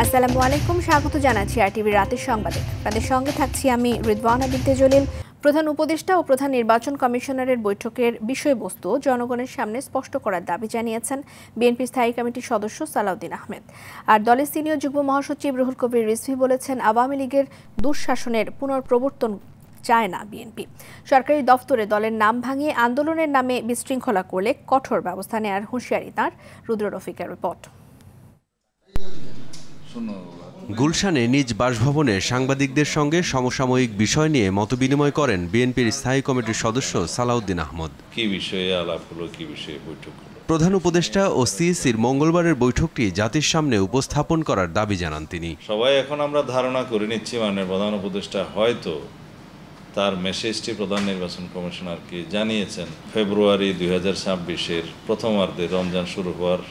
আসসালামু আলাইকুম, স্বাগত জানাচ্ছি আরটিভি রাতের সংবাদে। আপনাদের সঙ্গে থাকছি আমি রিদওয়ানা বিনতে জলিল। প্রধান উপদেষ্টা ও প্রধান নির্বাচন কমিশনারের বৈঠকের বিষয়বস্তু জনগণের সামনে স্পষ্ট করার দাবি জানিয়েছেন বিএনপি স্থায়ী কমিটির সদস্য সালাউদ্দিন আহমেদ। আর দলের সিনিয়র যুগ্ম মহাসচিব রুহুল কবির রিজভী বলেছেন, আওয়ামী লীগের দুঃশাসনের পুনঃপ্রবর্তন চায় না বিএনপি। সরকারি দফতরে দলের নাম ভাঙিয়ে আন্দোলনের নামে বিশৃঙ্খলা করলে কঠোর ব্যবস্থা নেওয়ার হুঁশিয়ারি তাঁর। রুদ্র রফিকের রিপোর্ট। গুলশানে নিজ বাসভবনে সাংবাদিকদের সঙ্গে সমসাময়িক বিষয় নিয়ে মতবিনিময় করেন বিএনপির স্থায়ী কমিটির সদস্য সালাউদ্দিন আহমেদ। কি বিষয়ে আলাপ হলো, কি বিষয়ে বৈঠক হলো? প্রধান উপদেষ্টা ও সিইসির মঙ্গলবারের বৈঠকটি জাতির সামনে উপস্থাপন করার দাবি জানান তিনি। সবাই এখন আমরা ধারণা করে নিচ্ছি মাননীয় প্রধান উপদেষ্টা হয়তো তার মেসেজটি প্রধান নির্বাচন কমিশনারকে জানিয়েছেন ফেব্রুয়ারি 2026-এর প্রথমার্ধে রমজান শুরু হওয়ার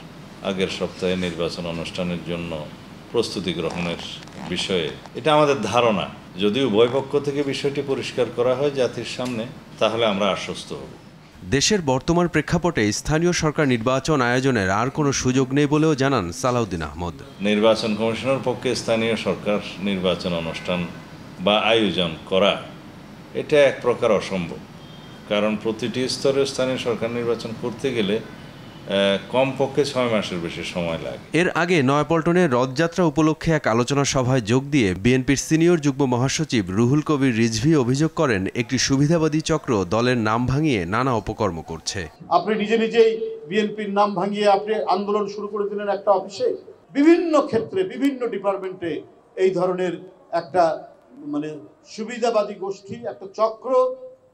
আগের সপ্তাহে নির্বাচন অনুষ্ঠানের জন্য প্রস্তুতি গ্রহণের বিষয়ে। এটা আমাদের ধারণা। যদি উভয় পক্ষ থেকে বিষয়টি পরিষ্কার করা হয় জাতির সামনে, তাহলে আমরা আশ্বস্ত হব। দেশের বর্তমান প্রেক্ষাপটে স্থানীয় সরকার নির্বাচন আয়োজনের আর কোনো সুযোগ নেই বলেও জানান সালাউদ্দিন আহমেদ। নির্বাচন কমিশনের পক্ষে স্থানীয় সরকার নির্বাচন অনুষ্ঠান বা আয়োজন করা এটা এক প্রকার অসম্ভব, কারণ প্রতিটি স্তরে স্থানীয় সরকার নির্বাচন করতে গেলে কমপক্ষে 6 মাসের বেশি সময় লাগে। এর আগে নয়াপল্টনের রথযাত্রা উপলক্ষে এক আলোচনা সভায় যোগ দিয়ে বিএনপির সিনিয়র যুগ্ম মহাসচিব রুহুল কবির রিজভী অভিযোগ করেন, একটি সুবিধাবাদী চক্র দলের নাম ভাঙিয়ে নানা অপকর্ম করছে। আপনি নিজেই বিএনপির নাম ভাঙিয়ে আপনি আন্দোলন শুরু করে দিলেন একটা অফিসে। বিভিন্ন ক্ষেত্রে বিভিন্ন ডিপার্টমেন্টে এই ধরনের একটা সুবিধাবাদী গোষ্ঠী, একটা চক্র,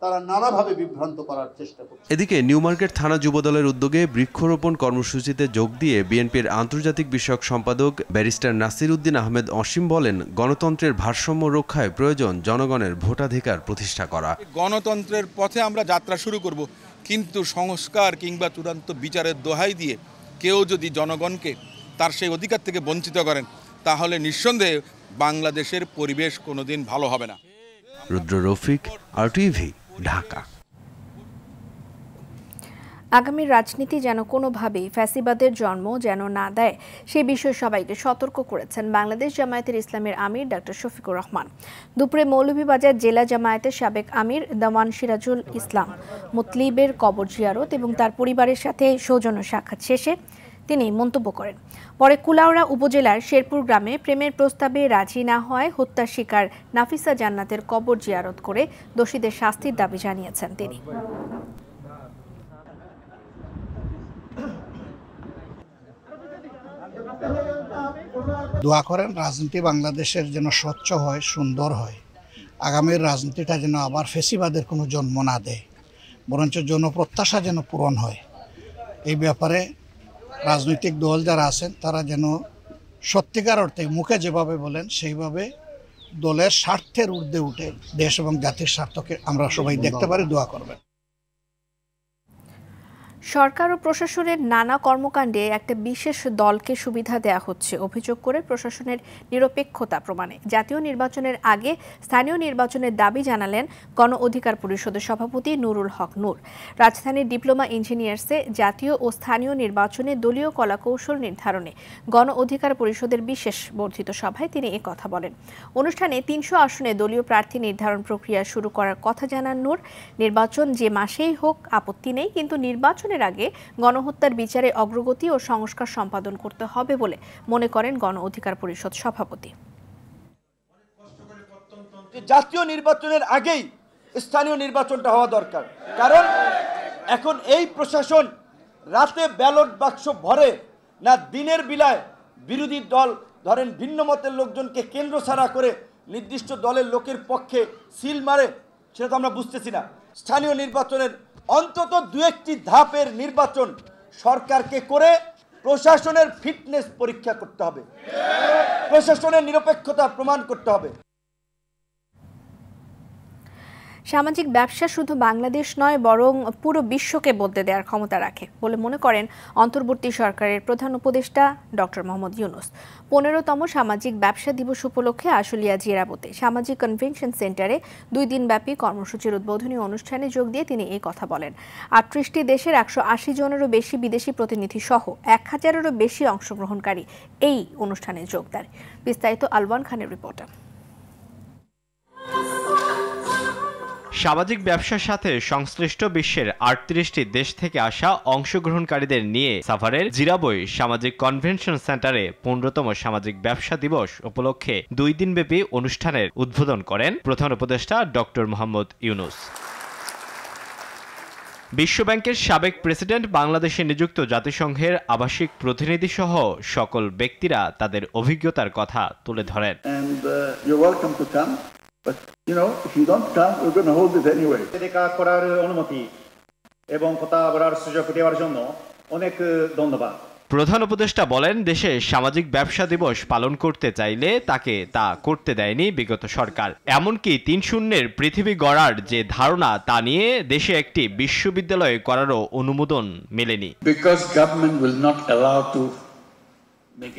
তারা নানাভাবে বিভ্রান্ত করার চেষ্টা করছে। এদিকে নিউ মার্কেট থানা যুবদলের উদ্যোগে বৃক্ষরোপণ কর্মসূচিতে যোগ দিয়ে বিএনপির আন্তর্জাতিক বিষয়ক সম্পাদক ব্যারিস্টার নাসির উদ্দিন আহমেদ অসীম বলেন, গণতন্ত্রের ভারসাম্য রক্ষায় প্রয়োজন জনগণের ভোটাধিকার প্রতিষ্ঠা করা। গণতন্ত্রের পথে আমরা যাত্রা শুরু করব, কিন্তু সংস্কার কিংবা চূড়ান্ত বিচারের দোহাই দিয়ে কেউ যদি জনগণকে তার সেই অধিকার থেকে বঞ্চিত করেন, তাহলে নিঃসন্দেহে বাংলাদেশের পরিবেশ কোনোদিন ভালো হবে না। রুদ্র রফিক, আরটিভি, ঢাকা। আগামী রাজনীতি যেন কোনোভাবেই ফ্যাসিবাদের জন্ম যেন না দেয়, সে বিষয়ে সবাইকে সতর্ক করেছেন বাংলাদেশ জামায়াতের ইসলামের আমির ডক্টর শফিকুর রহমান। দুপুরে মৌলভীবাজার জেলা জামায়াতের সাবেক আমির দেওয়ান সিরাজুল ইসলাম মুতলিবের কবর জিয়ারত এবং তার পরিবারের সাথে সৌজন্য সাক্ষাৎ শেষে তিনি মন্তব্য করেন। পরে কুলাউড়া উপজেলার শেরপুর গ্রামে প্রেমের প্রস্তাবে রাজি না হওয়ায় হত্যার শিকার নাফিসা জান্নাতের কবর জিয়ারত করে দোষীদের শাস্তির দাবি জানিয়েছেন তিনি। দোয়া করেন রাজনীতি বাংলাদেশের যেন স্বচ্ছ হয়, সুন্দর হয়। আগামীর রাজনীতিটা যেন আবার ফেসিবাদের কোনো জন্ম না দেয়, বরঞ্চ জনপ্রত্যাশা যেন পূরণ হয়। এই ব্যাপারে রাজনৈতিক দল যারা আছেন তারা যেন সত্যিকার অর্থে মুখে যেভাবে বলেন সেইভাবে দলের স্বার্থের ঊর্ধ্বে উঠে দেশ এবং জাতির স্বার্থকে আমরা সবাই দেখতে পারি। দোয়া করবেন। সরকার ও প্রশাসনের নানা কর্মকাণ্ডে একটা বিশেষ দলকে সুবিধা দেয়া হচ্ছে অভিযোগ করে প্রশাসনের নিরপেক্ষতা প্রমাণে জাতীয় নির্বাচনের আগে স্থানীয় নির্বাচনের দাবি জানালেন গণ অধিকার পরিষদের সভাপতি নুরুল হক নূর। রাজধানীর ডিপ্লোমা ইঞ্জিনিয়ার্সে জাতীয় ও স্থানীয় নির্বাচনে দলীয় কলাকৌশল নির্ধারণে গণ অধিকার পরিষদের বিশেষ বর্ধিত সভায় তিনি একথা বলেন। অনুষ্ঠানে 300 আসনে দলীয় প্রার্থী নির্ধারণ প্রক্রিয়া শুরু করার কথা জানান নূর। নির্বাচন যে মাসেই হোক আপত্তি নেই, কিন্তু নির্বাচনের আগে গণহত্যার বিচারে অগ্রগতি ও সংস্কার সম্পাদন করতে হবে বলে মনে করেন গণ অধিকার পরিষদ সভাপতি। জাতীয় নির্বাচনের আগেই স্থানীয় নির্বাচনটা হওয়া দরকার, কারণ এখন এই প্রশাসন রাতে ব্যালট বাক্স ভরে না দিনের বেলায় বিরোধী দল ধরেন ভিন্ন মতের লোকজনকে কেন্দ্র ছাড়া করে নির্দিষ্ট দলের লোকের পক্ষে সিল মারে, সেটা তো আমরা বুঝতেছি না। স্থানীয় নির্বাচনের অন্তত 2-1টি ধাপের নির্বাচন সরকারকে করে প্রশাসনের ফিটনেস পরীক্ষা করতে হবে, প্রশাসনের নিরপেক্ষতা প্রমাণ করতে হবে। সামাজিক ব্যবসা শুধু বাংলাদেশ নয় বরং পুরো বিশ্বকে বদলে দেওয়ার ক্ষমতা রাখে বলে মনে করেন অন্তর্বর্তী সরকারের প্রধান উপদেষ্টা ডক্টর মোহাম্মদ ইউনূস। ১৫তম সামাজিক ব্যবসা দিবস উপলক্ষে আশুলিয়া জিরাবতে সামাজিক কনভেনশন সেন্টারে ২ দিনব্যাপী কর্মসূচির উদ্বোধনী অনুষ্ঠানে যোগ দিয়ে তিনি এই কথা বলেন। ৩৮টি দেশের ১৮০ জনেরও বেশি বিদেশি প্রতিনিধি সহ ১,০০০-এরও বেশি অংশগ্রহণকারী এই অনুষ্ঠানে যোগ দেয়। বিস্তারিত আলওয়ান খানের রিপোর্টে। সামাজিক ব্যবসার সাথে সংশ্লিষ্ট বিশ্বের ৩৮টি দেশ থেকে আসা অংশগ্রহণকারীদের নিয়ে সাভারের জিরাবই সামাজিক কনভেনশন সেন্টারে ১৫তম সামাজিক ব্যবসা দিবস উপলক্ষে ২ দিনব্যাপী অনুষ্ঠানের উদ্বোধন করেন প্রধান উপদেষ্টা ডক্টর মোহাম্মদ ইউনূস। বিশ্বব্যাংকের সাবেক প্রেসিডেন্ট বাংলাদেশে নিযুক্ত জাতিসংঘের আবাসিক প্রতিনিধি সহ সকল ব্যক্তিরা তাদের অভিজ্ঞতার কথা তুলে ধরেন। But you know, if you don't come, we're going to hold it anyway. দেখা করার অনুমতি এবং কথা বলার সুযোগ দেওয়ার জন্য অনেক ধন্যবাদ। প্রধান উপদেষ্টা বলেন, দেশে সামাজিক ব্যবসা দিবস পালন করতে চাইলে তাকে তা করতে দেয়নি বিগত সরকার। এমনকি ৩-০ পৃথিবী গড়ার যে ধারণা তা নিয়ে দেশে একটি বিশ্ববিদ্যালয় করারও অনুমোদন মেলেনি। Because government will not allow to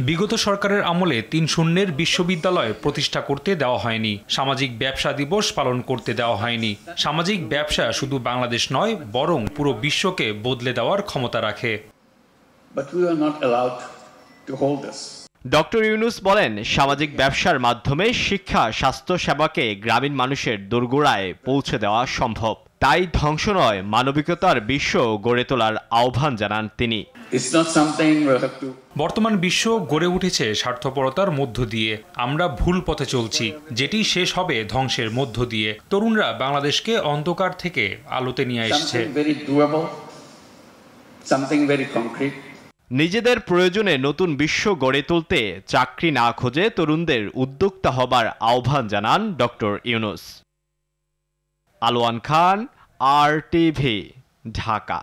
বিগত সরকারের আমলে ৩-০ বিশ্ববিদ্যালয় প্রতিষ্ঠা করতে দেওয়া হয়নি, সামাজিক ব্যবসা দিবস পালন করতে দেওয়া হয়নি। সামাজিক ব্যবসা শুধু বাংলাদেশ নয় বরং পুরো বিশ্বকে বদলে দেওয়ার ক্ষমতা রাখে। ডক্টর ইউনূস বলেন, সামাজিক ব্যবসার মাধ্যমে শিক্ষা, স্বাস্থ্য সেবাকে গ্রামীণ মানুষের দোরগোড়ায় পৌঁছে দেওয়া সম্ভব। তাই ধ্বংস নয়, মানবিকতার বিশ্ব গড়ে তোলার আহ্বান জানান তিনি। বর্তমান বিশ্ব গড়ে উঠেছে স্বার্থপরতার মধ্য দিয়ে। আমরা ভুল পথে চলছি, যেটি শেষ হবে ধ্বংসের মধ্য দিয়ে। তরুণরা বাংলাদেশকে অন্ধকার থেকে আলোতে নিয়ে এসেছে। নিজেদের প্রয়োজনে নতুন বিশ্ব গড়ে তুলতে চাকরি না খোঁজে তরুণদের উদ্যোক্তা হবার আহ্বান জানান ডক্টর ইউনূস। আলওয়ান খান, RTV, ঢাকা।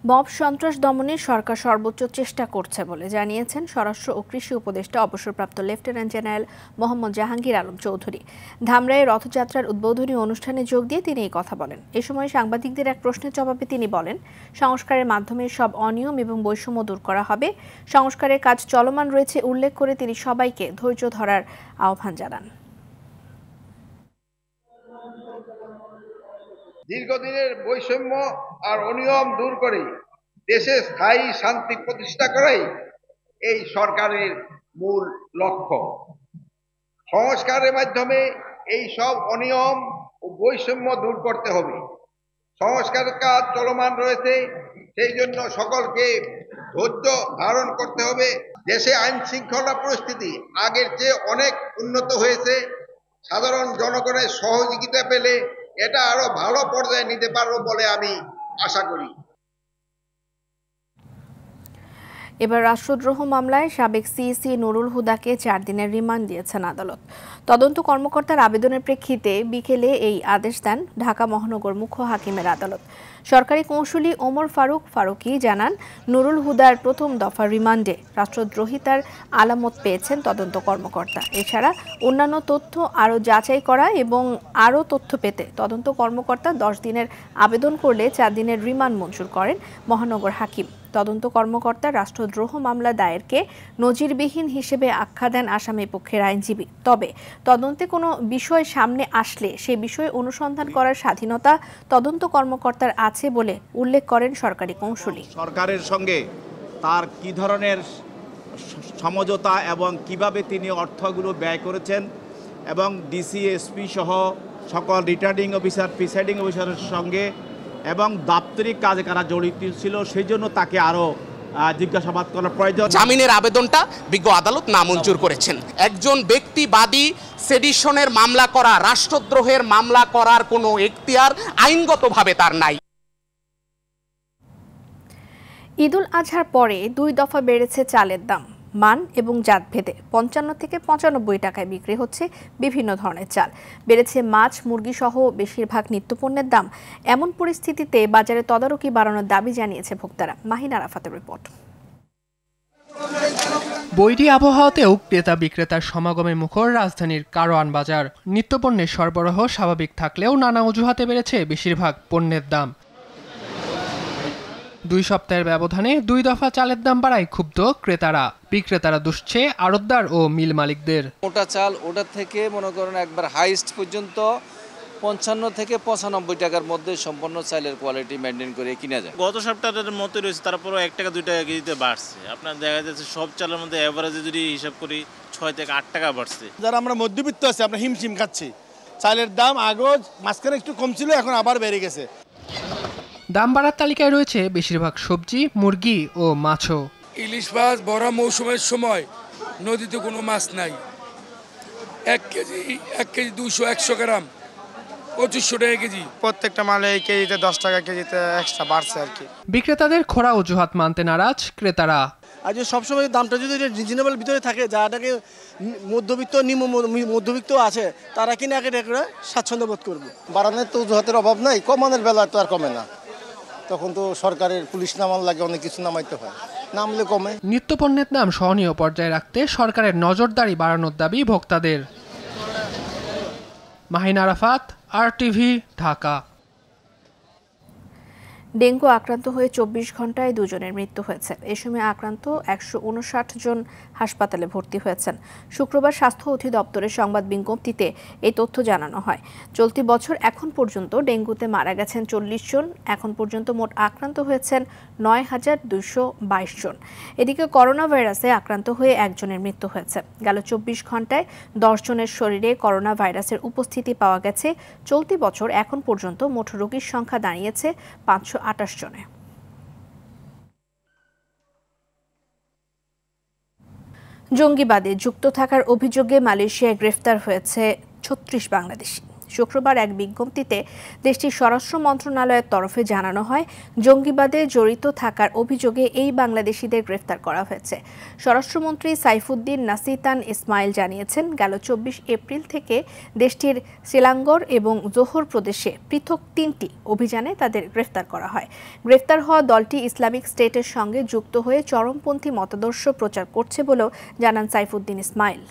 মব সন্ত্রাস দমনে সরকার সর্বোচ্চ চেষ্টা করছে বলে জানিয়েছেন স্বরাষ্ট্র ও কৃষি উপদেষ্টা অবসরপ্রাপ্ত লেফটেন্যান্ট জেনারেল মোহাম্মদ জাহাঙ্গীর আলম চৌধুরী। ধামরায়ে রথযাত্রার উদ্বোধনী অনুষ্ঠানে যোগ দিয়ে তিনি এই কথা বলেন। এ সময় সাংবাদিকদের এক প্রশ্নের জবাবে তিনি বলেন, সংস্কারের মাধ্যমে সব অনিয়ম এবং বৈষম্য দূর করা হবে। সংস্কারের কাজ চলমান রয়েছে উল্লেখ করে তিনি সবাইকে ধৈর্য ধরার আহ্বান জানান। দীর্ঘদিনের বৈষম্য আর অনিয়ম দূর করে দেশে স্থায়ী শান্তি প্রতিষ্ঠা করাই এই সরকারের মূল লক্ষ্য। সংস্কারের মাধ্যমে এই সব অনিয়ম ও বৈষম্য দূর করতে হবে। সংস্কারের কাজ চলমান রয়েছে, সেই জন্য সকলকে ধৈর্য ধারণ করতে হবে। দেশে আইন শৃঙ্খলা পরিস্থিতি আগের চেয়ে অনেক উন্নত হয়েছে। সাধারণ জনগণের সহযোগিতা পেলে এটা আরো ভালো পর্যায়ে নিতে পারবো বলে আমি আশা করি। এবার রাষ্ট্রদ্রোহ মামলায় সাবেক সিইসি নুরুল হুদাকে ৪ দিনের রিমান্ড দিয়েছেন আদালত। তদন্ত কর্মকর্তার আবেদনের প্রেক্ষিতে বিকেলে এই আদেশ দেন ঢাকা মহানগর মুখ্য হাকিমের আদালত। সরকারি কৌঁসুলি ওমর ফারুকী জানান, নুরুল হুদার প্রথম দফা রিমান্ডে রাষ্ট্রদ্রোহিতার আলামত পেয়েছেন তদন্ত কর্মকর্তা। এছাড়া অন্যান্য তথ্য আরও যাচাই করা এবং আরও তথ্য পেতে তদন্ত কর্মকর্তা ১০ দিনের আবেদন করলে ৪ দিনের রিমান্ড মঞ্জুর করেন মহানগর হাকিম। তদন্ত কর্মকর্তা রাষ্ট্রদ্রোহ মামলা দায়েরকে নজিরবিহীন হিসেবে আখ্যা দেন আসামি পক্ষের আইনজীবী। তবে তদন্তে কোনো বিষয় সামনে আসলে সে বিষয়ে অনুসন্ধান করার স্বাধীনতা তদন্ত কর্মকর্তার আছে বলে উল্লেখ করেন সরকারি কৌঁসুলি। সরকারের সঙ্গে তার কি ধরনের সমঝোতা এবং কিভাবে তিনি অর্থগুলো ব্যয় করেছেন এবং ডিসি, এসপি সহ সকল রিটার্নিং অফিসার, প্রিসাইডিং অফিসারের সঙ্গে এবং দাপ্তরিক কাজে কারা জড়িত ছিল সেই জন্য তাকে আরও জিজ্ঞাসাবাদ করার প্রয়োজন। জামিনের আবেদনটা বিজ্ঞ আদালত নামঞ্জুর করেছেন। একজন ব্যক্তিবাদী সেডিশনের মামলা করা, রাষ্ট্রদ্রোহের মামলা করার কোনো এখতিয়ার আইনগতভাবে তার নাই। ঈদুল আজহার পরে ২ দফা বেড়েছে চালের দাম। মান এবং জাতভেদে ৫৫ থেকে ৯৫ টাকায় বিক্রি হচ্ছে বিভিন্ন ধরনের চাল। বেড়েছে মাছ, মুরগি সহ বেশিরভাগ নিত্যপণ্যের দাম। এমন পরিস্থিতিতে বাজারে তদারকি বাড়ানোর দাবি জানিয়েছে ভোক্তারা। মাহিন আরাফাতের রিপোর্ট। বৈরী আবহাওয়াতেও ক্রেতা বিক্রেতার সমাগমে মুখর রাজধানীর কারওয়ান বাজার। নিত্যপণ্যের সরবরাহ স্বাভাবিক থাকলেও নানা অজুহাতে বেড়েছে বেশিরভাগ পণ্যের দাম। 2 সপ্তাহের ব্যবধানে 2 দফা চালের দাম বাড়ায় ক্ষুব্ধ ক্রেতারা। বিক্রেতারা দুষছে আড়তদার ও মিল মালিকদের। মোটা চাল ওটা থেকে মনে করেন একবার হাইস্ট পর্যন্ত 55 থেকে 95 টাকার মধ্যে সম্পূর্ণ চালের কোয়ালিটি মেনটেন করে কিনা যায়। গত সপ্তাহের মতো রয়েছে, তারপরও 1 টাকা 2 টাকা কেজিতে বাড়ছে। আপনার দেখা যাচ্ছে সব চালের মধ্যে এভারেজে যদি হিসাব করি 6 থেকে 8 টাকা বাড়ছে। যারা আমরা মধ্যবিত্ত আছি আমরা হিমশিম খাচ্ছি। চালের দাম আগেও মাঝখানে একটু কম ছিল, এখন আবার বেড়ে গেছে। দাম বাড়ার তালিকায় রয়েছে বেশিরভাগ সবজি, মুরগি ও মাছও। ইলিশ মাছ ভরা মৌসুমের সময় নদীতে কোনো মাছ নাই। 1 কেজি 200-100 গ্রাম 2500 টাকা কেজি। প্রত্যেকটা মালে কেজিতে 10 টাকা কেজিতে এক্সট্রা বাড়ছে আর কি। বিক্রেতাদের খোড়া অজুহাত মানতে নারাজ ক্রেতারা। আর যে সবসময় দামটা যদি রিজনেবল ভিতরে থাকে, যাটাকে মধ্যবিত্ত নিম্ন মধ্যবিত্ত আছে তারা কিনে আগে স্বাচ্ছন্দ্য বোধ করবে। বাড়ানোর তো অজুহাতের অভাব নাই, কমানোর বেলা তো আর কমে না। তখন তো সরকারের পুলিশ নামান লাগে, অনেক কিছু নামাইতে হয়, নামলে কমে। নিত্যপণ্যের দাম সহনীয় পর্যায়ে রাখতে সরকারের নজরদারি বাড়ানোর দাবি ভোক্তাদের। মাহিন আরাফাত, RTV, ঢাকা। ডেঙ্গু আক্রান্ত হয়ে 24 ঘন্টায় 2 জনের মৃত্যু হয়েছে। এ সময় আক্রান্ত 159 জন হাসপাতালে ভর্তি হয়েছেন। শুক্রবার স্বাস্থ্য অধিদপ্তরের সংবাদ বিজ্ঞপ্তিতে এই তথ্য জানানো হয়। চলতি বছর এখন পর্যন্ত ডেঙ্গুতে মারা গেছেন 40 জন। এখন পর্যন্ত মোট আক্রান্ত হয়েছেন 9222 জন। এদিকে করোনা ভাইরাসে আক্রান্ত হয়ে 1 জনের মৃত্যু হয়েছে। গেল 24 ঘন্টায় 10 জনের শরীরে করোনা ভাইরাসের উপস্থিতি পাওয়া গেছে। চলতি বছর এখন পর্যন্ত মোট রোগীর সংখ্যা দাঁড়িয়েছে 528 জনে। জঙ্গিবাদে যুক্ত থাকার অভিযোগে মালয়েশিয়ায় গ্রেফতার হয়েছে 36 বাংলাদেশি। শুক্রবার এক বিজ্ঞপ্তিতে দেশটির স্বরাষ্ট্র মন্ত্রণালয়ের তরফে জানানো হয়, জঙ্গিবাদে জড়িত থাকার অভিযোগে এই বাংলাদেশিদের গ্রেফতার করা হয়েছে। স্বরাষ্ট্রমন্ত্রী সাইফুদ্দিন নাসিতান ইসমাইল জানিয়েছেন, গেল 24 এপ্রিল থেকে দেশটির সিলাঙ্গর এবং জোহর প্রদেশে পৃথক 3টি অভিযানে তাদের গ্রেফতার করা হয়। গ্রেফতার হওয়া দলটি ইসলামিক স্টেটের সঙ্গে যুক্ত হয়ে চরমপন্থী মতাদর্শ প্রচার করছে বলেও জানান সাইফুদ্দিন ইসমাইল।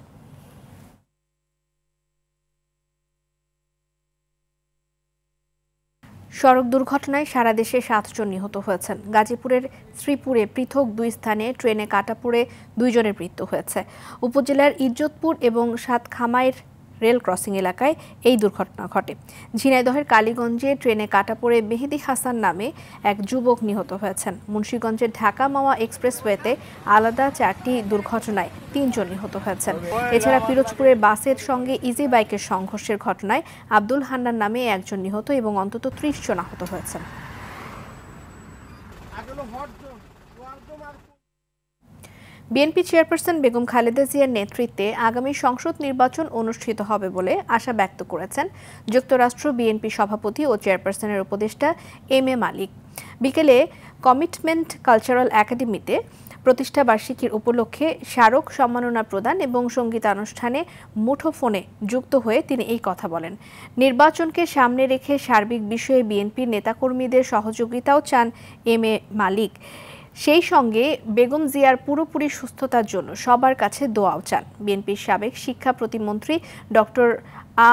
সড়ক দুর্ঘটনায় সারা দেশে 7 জন নিহত হয়েছেন। গাজীপুরের শ্রীপুরে পৃথক 2 স্থানে ট্রেনে কাটা পড়ে 2 জনের মৃত্যু হয়েছে। উপজেলার ইজ্জতপুর এবং সাতখামাইর রেল ক্রসিং এলাকায় এই দুর্ঘটনা ঘটে। ঝিনাইদহের কালীগঞ্জে ট্রেনে কাটা পড়ে মেহেদি হাসান নামে এক যুবক নিহত হয়েছেন। মুন্সিগঞ্জের ঢাকা মাওয়া এক্সপ্রেসওয়েতে আলাদা 4টি দুর্ঘটনায় 3 জন নিহত হয়েছেন। এছাড়া পিরোজপুরের বাসের সঙ্গে ইজি বাইকের সংঘর্ষের ঘটনায় আব্দুল হান্নান নামে 1 জন নিহত এবং অন্তত 30 জন আহত হয়েছেন। বিএনপি চেয়ারপারসন বেগম খালেদা জিয়ার নেতৃত্বে আগামী সংসদ নির্বাচন অনুষ্ঠিত হবে বলে আশা ব্যক্ত করেছেন যুক্তরাষ্ট্র বিএনপি সভাপতি ও চেয়ারপারসনের উপদেষ্টা এম এ মালিক। বিকেলে কমিটমেন্ট কালচারাল একাডেমিতে প্রতিষ্ঠাবার্ষিকীর উপলক্ষে স্মারক সম্মাননা প্রদান এবং সঙ্গীতানুষ্ঠানে মুঠোফোনে যুক্ত হয়ে তিনি এই কথা বলেন। নির্বাচনকে সামনে রেখে সার্বিক বিষয়ে বিএনপির নেতাকর্মীদের সহযোগিতাও চান এম এ মালিক। সেই সঙ্গে বেগম জিয়ার পুরোপুরি সুস্থতার জন্য সবার কাছে দোয়াও চান। বিএনপির সাবেক শিক্ষা প্রতিমন্ত্রী ডক্টর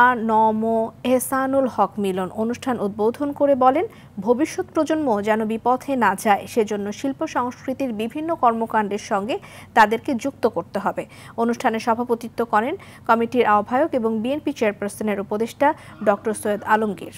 আ.ন.ম এহসানুল হক মিলন অনুষ্ঠান উদ্বোধন করে বলেন, ভবিষ্যৎ প্রজন্ম যেন বিপথে না যায় সেজন্য শিল্প সংস্কৃতির বিভিন্ন কর্মকাণ্ডের সঙ্গে তাদেরকে যুক্ত করতে হবে। অনুষ্ঠানে সভাপতিত্ব করেন কমিটির আহ্বায়ক এবং বিএনপি চেয়ারপারসনের উপদেষ্টা ডক্টর সৈয়দ আলমগীর।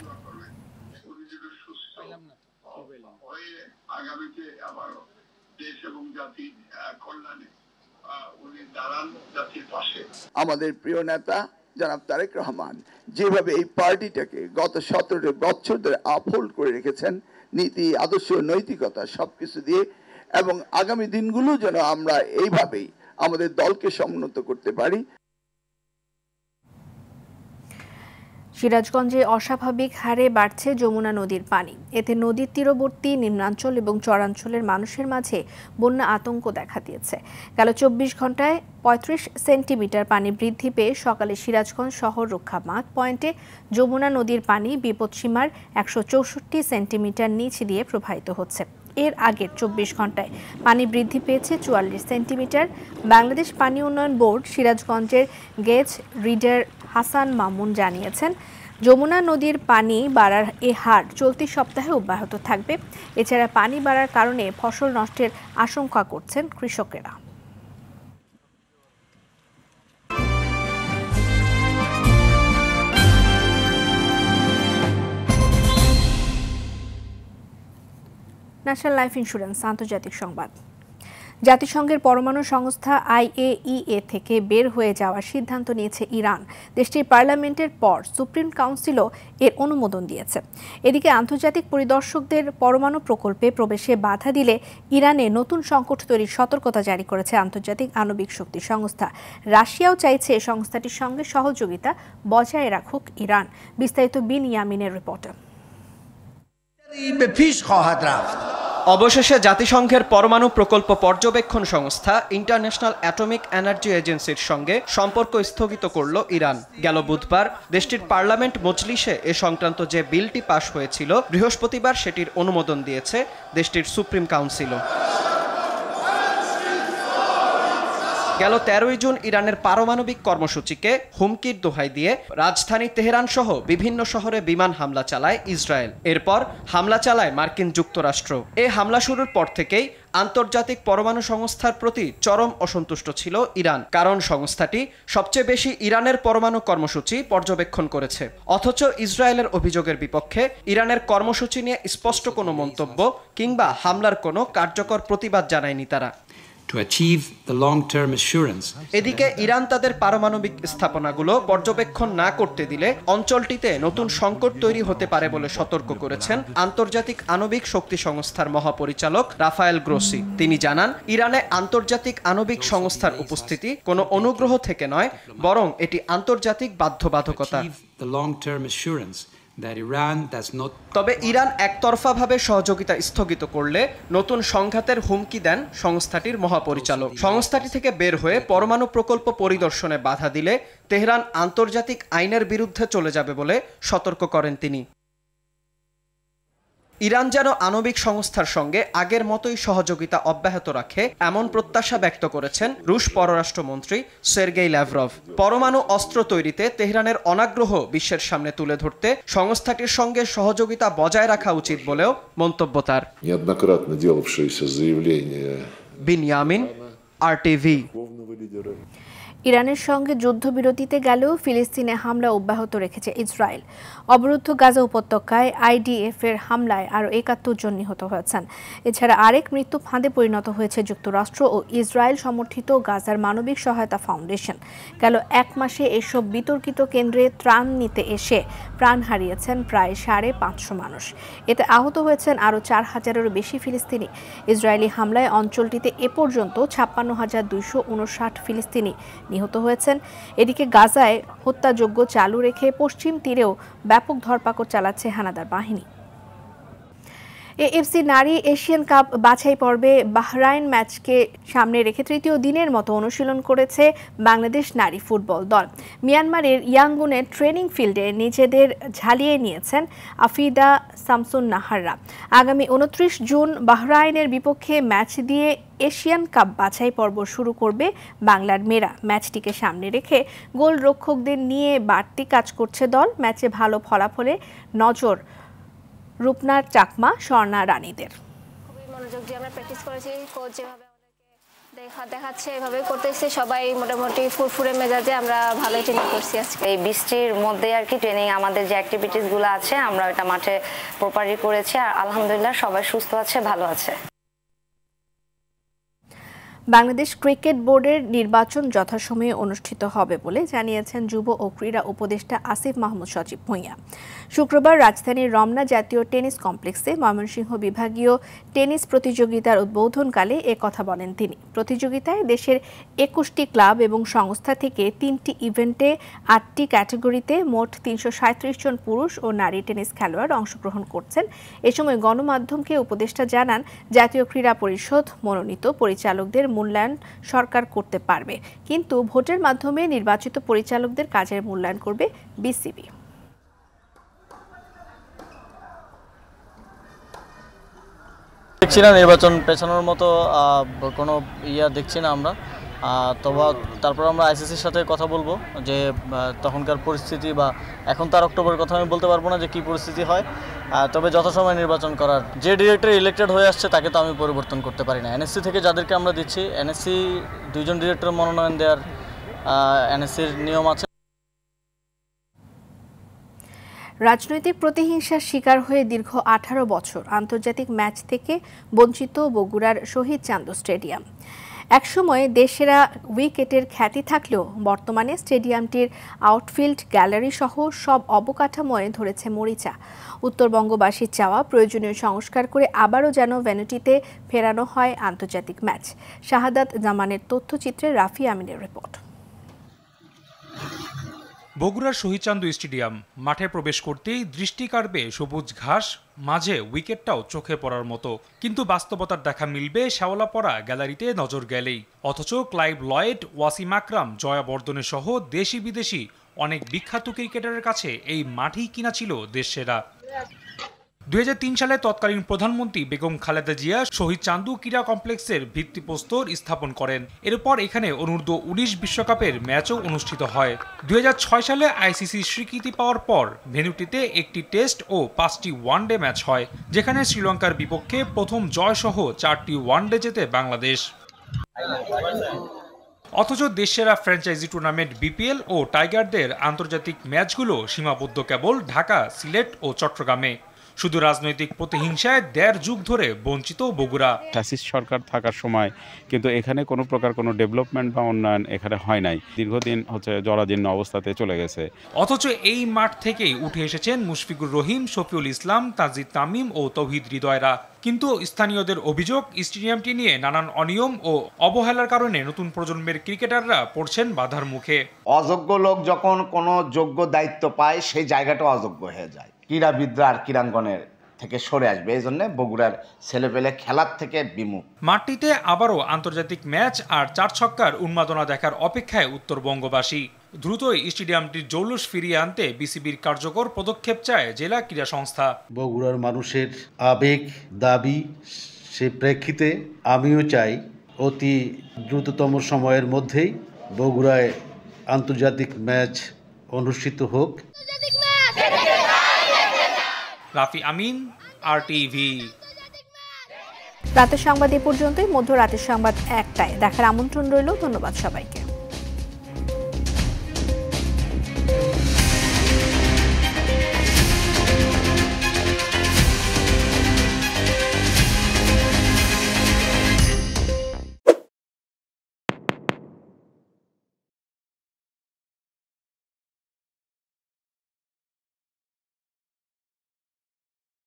আমাদের প্রিয় নেতা জনাব তারেক রহমান যেভাবে এই পার্টিটাকে গত 17 বছর ধরে আপহোল্ড করে রেখেছেন, নীতি, আদর্শ, নৈতিকতা সবকিছু দিয়ে, এবং আগামী দিনগুলো যেন আমরা এইভাবেই আমাদের দলকে সমুন্নত করতে পারি। সিরাজগঞ্জে অস্বাভাবিক হারে বাড়ছে যমুনা নদীর পানি। এতে নদীর তীরবর্তী নিম্নাঞ্চল এবং চরাঞ্চলের মানুষের মাঝে বন্যা আতঙ্ক দেখা দিয়েছে। গেল 24 ঘন্টায় 35 সেন্টিমিটার পানি বৃদ্ধি পেয়ে সকালে সিরাজগঞ্জ শহর রক্ষা মাঠ পয়েন্টে যমুনা নদীর পানি বিপদসীমার 164 সেন্টিমিটার নিচ দিয়ে প্রবাহিত হচ্ছে। এর আগের 24 ঘন্টায় পানি বৃদ্ধি পেয়েছে 44 সেন্টিমিটার। বাংলাদেশ পানি উন্নয়ন বোর্ড সিরাজগঞ্জের গেজ রিডার হাসান মামুন জানিয়েছেন, যমুনা নদীর পানি বাড়ার এ হার চলতি সপ্তাহে অব্যাহত থাকবে। এছাড়া পানি বাড়ার কারণে ফসল নষ্টের আশঙ্কা করছেন কৃষকেরা। ন্যাশনাল লাইফ ইন্স্যুরেন্স আন্তর্জাতিক সংবাদ। জাতিসংঘের পরমাণু সংস্থা IAEA থেকে বের হয়ে যাওয়ার সিদ্ধান্ত নিয়েছে ইরান। দেশটির পার্লামেন্টের পর সুপ্রিম কাউন্সিলও এর অনুমোদন দিয়েছে। এদিকে আন্তর্জাতিক পরিদর্শকদের পরমাণু প্রকল্পে প্রবেশে বাধা দিলে ইরানে নতুন সংকট তৈরির সতর্কতা জারি করেছে আন্তর্জাতিক আণবিক শক্তি সংস্থা। রাশিয়াও চাইছে সংস্থাটির সঙ্গে সহযোগিতা বজায় রাখুক ইরান। বিস্তারিত বিনিয়ামিনের রিপোর্ট। অবশেষে জাতিসংঘের পরমাণু প্রকল্প পর্যবেক্ষণ সংস্থা ইন্টারন্যাশনাল অ্যাটমিক এনার্জি এজেন্সির সঙ্গে সম্পর্ক স্থগিত করল ইরান। গেল বুধবার দেশটির পার্লামেন্ট মজলিসে এ সংক্রান্ত যে বিলটি পাশ হয়েছিল, বৃহস্পতিবার সেটির অনুমোদন দিয়েছে দেশটির সুপ্রিম কাউন্সিলও। গেল 13 জুন ইরানের পারমাণবিক কর্মসূচিকে হুমকির দোহাই দিয়ে রাজধানী তেহরান সহ বিভিন্ন শহরে বিমান হামলা চালায় ইসরায়েল। এরপর হামলা চালায় মার্কিন যুক্তরাষ্ট্র। এই হামলা শুরুর পর থেকেই আন্তর্জাতিক পরমাণু সংস্থার প্রতি চরম অসন্তুষ্ট ছিল ইরান, কারণ সংস্থাটি সবচেয়ে বেশি ইরানের পরমাণু কর্মসূচি পর্যবেক্ষণ করেছে। অথচ ইসরায়েলের অভিযোগের বিপক্ষে ইরানের কর্মসূচি নিয়ে স্পষ্ট কোনো মন্তব্য কিংবা হামলার কোনো কার্যকর প্রতিবাদ জানায়নি তারা। এদিকে ইরান তাদের পারমাণবিক স্থাপনাগুলো পর্যবেক্ষণ না করতে দিলে অঞ্চলটিতে নতুন সংকট তৈরি হতে পারে বলে সতর্ক করেছেন আন্তর্জাতিক আণবিক শক্তি সংস্থার মহাপরিচালক রাফায়েল গ্রোসি। তিনি জানান, ইরানে আন্তর্জাতিক আণবিক সংস্থার উপস্থিতি কোনো অনুগ্রহ থেকে নয়, বরং এটি আন্তর্জাতিক বাধ্যবাধকতা। তবে ইরান একতরফাভাবে সহযোগিতা স্থগিত করলে নতুন সংঘাতের হুমকি দেন সংস্থাটির মহাপরিচালক। সংস্থাটি থেকে বের হয়ে পরমাণু প্রকল্প পরিদর্শনে বাধা দিলে তেহরান আন্তর্জাতিক আইনের বিরুদ্ধে চলে যাবে বলে সতর্ক করেন তিনি। ইরান যেন আণবিক সংস্থার সঙ্গে আগের মতোই সহযোগিতা অব্যাহত রাখে, এমন প্রত্যাশা ব্যক্ত করেছেন রুশ পররাষ্ট্রমন্ত্রী সের্গেই ল্যাভরভ। পরমাণু অস্ত্র তৈরিতে তেহরানের অনাগ্রহ বিশ্বের সামনে তুলে ধরতে সংস্থাটির সঙ্গে সহযোগিতা বজায় রাখা উচিত বলেও মন্তব্য তার। বিনিয়ামিন, RTV। ইরানের সঙ্গে যুদ্ধবিরতিতে গেলেও ফিলিস্তিনে হামলা অব্যাহত রেখেছে ইসরায়েল। অবরুদ্ধ গাজা উপত্যকায় IDF এর হামলায় আরও 71 জন নিহত হয়েছেন। এছাড়া আরেক মৃত্যু ফাঁদে পরিণত হয়েছে যুক্তরাষ্ট্র ও ইসরায়েল সমর্থিত গাজার মানবিক সহায়তা ফাউন্ডেশন। গেল এক মাসে এসব বিতর্কিত কেন্দ্রে ত্রাণ নিতে এসে প্রাণ হারিয়েছেন প্রায় 550 মানুষ। এতে আহত হয়েছেন আরও 4000-এরও বেশি ফিলিস্তিনি। ইসরায়েলি হামলায় অঞ্চলটিতে এ পর্যন্ত 56,259 ফিলিস্তিনি নিহত হয়েছেন। এদিকে গাজায় হত্যাযজ্ঞ চালু রেখে পশ্চিম তীরেও ব্যাপক ধরপাকড় চালাচ্ছে হানাদার বাহিনী। AFC নারী এশিয়ান কাপ বাছাই পর্বে বাহরাইন ম্যাচকে সামনে রেখে তৃতীয় দিনের মতো অনুশীলন করেছে বাংলাদেশ নারী ফুটবল দল। মিয়ানমারের ইয়াঙ্গুনের ট্রেনিং ফিল্ডে নিজেদের ঝালিয়ে নিয়েছেন আফিদা শামসুন নাহাররা। আগামী 29 জুন বাহরাইনের বিপক্ষে ম্যাচ দিয়ে এশিয়ান কাপ বাছাই পর্ব শুরু করবে বাংলার মেয়েরা। ম্যাচটিকে সামনে রেখে গোলরক্ষকদের নিয়ে বাড়তি কাজ করছে দল। ম্যাচে ভালো ফলাফলে নজর রূপনার চাকমা, স্বর্ণা রানীদের। খুবই মনোযোগ দিয়ে আমরা প্র্যাকটিস করেছি। কোচ যেভাবে দেখাচ্ছে এভাবে করতেছে, সবাই মোটামুটি ফুরফুরে মেজাজে আমরা ভালোই ট্রেনিং করছি আজকে। এই বৃষ্টির মধ্যে আর কি ট্রেনিং, আমাদের যে অ্যাক্টিভিটিসগুলো আছে আমরা এটা মাঠে প্রপারলি করেছি, আর আলহামদুলিল্লাহ সবাই সুস্থ আছে, ভালো আছে। বাংলাদেশ ক্রিকেট বোর্ডের নির্বাচন যথাসময়ে অনুষ্ঠিত হবে বলে জানিয়েছেন যুব ও ক্রীড়া উপদেষ্টা আসিফ মাহমুদ সজীব ভূঁইয়া। শুক্রবার রাজধানীর রমনা জাতীয় টেনিস কমপ্লেক্সে ময়মনসিংহ বিভাগীয় টেনিস প্রতিযোগিতার উদ্বোধনকালে এ কথা বলেন তিনি। প্রতিযোগিতায় দেশের 21টি ক্লাব এবং সংস্থা থেকে 3টি ইভেন্টে 8টি ক্যাটাগরিতে মোট 337 জন পুরুষ ও নারী টেনিস খেলোয়াড় অংশগ্রহণ করছেন। এ সময় গণমাধ্যমকে উপদেষ্টা জানান, জাতীয় ক্রীড়া পরিষদ মনোনীত পরিচালকদের মূল্যায়ন সরকার করতে পারবে, কিন্তু ভোটের মাধ্যমে নির্বাচিত পরিচালকদের কাজের মূল্যায়ন করবে বিসিবি। দেখছি না নির্বাচন পেছানোর মতো কোনো দেখছি না আমরা। তারপর আমরা আইসিসির সাথে কথা বলবো যে তখনকার পরিস্থিতি বা এখন তার অক্টোবরের কথা আমি বলতে পারবো না যে কী পরিস্থিতি হয়, তবে যথাসময়ে নির্বাচন করার। যে ডিরেক্টর ইলেক্টেড হয়ে আসছে তাকে তো আমি পরিবর্তন করতে পারি না। এনএসসি থেকে যাদেরকে আমরা দিচ্ছি, এনএসসি 2 জন ডিরেক্টর মনোনয়ন দেওয়ার এনএসসির নিয়ম আছে। রাজনৈতিক প্রতিহিংসার শিকার হয়ে দীর্ঘ 18 বছর আন্তর্জাতিক ম্যাচ থেকে বঞ্চিত বগুড়ার শহীদ চান্দু স্টেডিয়াম। একসময় দেশেরা উইকেটের খ্যাতি থাকলেও বর্তমানে স্টেডিয়ামটির আউটফিল্ড গ্যালারি সহ সব অবকাঠামোয় ধরেছে মরিচা। উত্তরবঙ্গবাসীর চাওয়া প্রয়োজনীয় সংস্কার করে আবারও যেন ভেন্যুটিতে ফেরানো হয় আন্তর্জাতিক ম্যাচ। শাহাদাত জামানের তথ্যচিত্রে রাফি আমিনের রিপোর্ট। বগুড়ার শহীদ চান্দু স্টেডিয়াম মাঠে প্রবেশ করতেই দৃষ্টি কাড়বে সবুজ ঘাস, মাঝে উইকেটটাও চোখে পড়ার মতো। কিন্তু বাস্তবতার দেখা মিলবে শ্যাওলা পড়া গ্যালারিতে নজর গেলেই। অথচ ক্লাইভ লয়েড, ওয়াসিম আকরাম, জয়া বর্ধনের সহ দেশি বিদেশি অনেক বিখ্যাত ক্রিকেটারের কাছে এই মাঠই কিনা ছিল দেশসেরা। 2003 সালে তৎকালীন প্রধানমন্ত্রী বেগম খালেদা জিয়া শহীদ চান্দু ক্রীড়া কমপ্লেক্সের ভিত্তিপ্রস্তর স্থাপন করেন। এরপর এখানে অনূর্ধ্ব 19 বিশ্বকাপের ম্যাচও অনুষ্ঠিত হয়। 2006 সালে আইসিসি স্বীকৃতি পাওয়ার পর ভেন্যুটিতে একটি টেস্ট ও 5টি ওয়ানডে ম্যাচ হয়, যেখানে শ্রীলঙ্কার বিপক্ষে প্রথম জয় সহ 4টি ওয়ানডে জেতে বাংলাদেশ। অথচ দেশসেরা ফ্র্যাঞ্চাইজি টুর্নামেন্ট বিপিএল ও টাইগারদের আন্তর্জাতিক ম্যাচগুলো সীমাবদ্ধ কেবল ঢাকা, সিলেট ও চট্টগ্রামে। শুধু রাজনৈতিক প্রতিহিংসায় 1.5 যুগ ধরে বঞ্চিত বগুড়া। ফ্যাসিস্ট সরকার থাকার সময় কিন্তু এখানে কোনো প্রকার কোনো ডেভেলপমেন্ট বা উন্নয়ন এখানে হয় নাই, দীর্ঘদিন জরাজীর্ণ অবস্থাতে চলে গেছে। অথচ এই মাঠ থেকেই উঠে এসেছেন মুশফিকুর রহিম, শফিউল ইসলাম, তাজিদ তামিম ও তৌহিদ হৃদয়রা। কিন্তু স্থানীয়দের অভিযোগ, স্টেডিয়ামটি নিয়ে নানান অনিয়ম ও অবহেলার কারণে নতুন প্রজন্মের ক্রিকেটাররা পড়ছেন বাধার মুখে। অযোগ্য লোক যখন কোনো যোগ্য দায়িত্ব পায় সেই জায়গাটা অযোগ্য হয়ে যায়, ক্রীড়াবিদরা আর ক্রীড়াঙ্গনের থেকে সরে আসবে। এই জন্য বগুড়ার ছেলেপেলে খেলার থেকে বিমুখ। মাঠটিতে আবারও আন্তর্জাতিক ম্যাচ আর 4 ছক্কার উন্মাদনা দেখার অপেক্ষায় উত্তরবঙ্গবাসী। দ্রুতই স্টেডিয়ামটির জৌলুস ফিরিয়ে আনতে বিসিবির কার্যকর পদক্ষেপ চায় জেলা ক্রীড়া সংস্থা। বগুড়ার মানুষের আবেগ, দাবি, সে প্রেক্ষিতে আমিও চাই অতি দ্রুততম সময়ের মধ্যেই বগুড়ায় আন্তর্জাতিক ম্যাচ অনুষ্ঠিত হোক। রাফি আমিন, RTV। রাতের সংবাদ এ পর্যন্তই। মধ্যরাতের সংবাদ 1টায় দেখার আমন্ত্রণ রইল। ধন্যবাদ সবাইকে।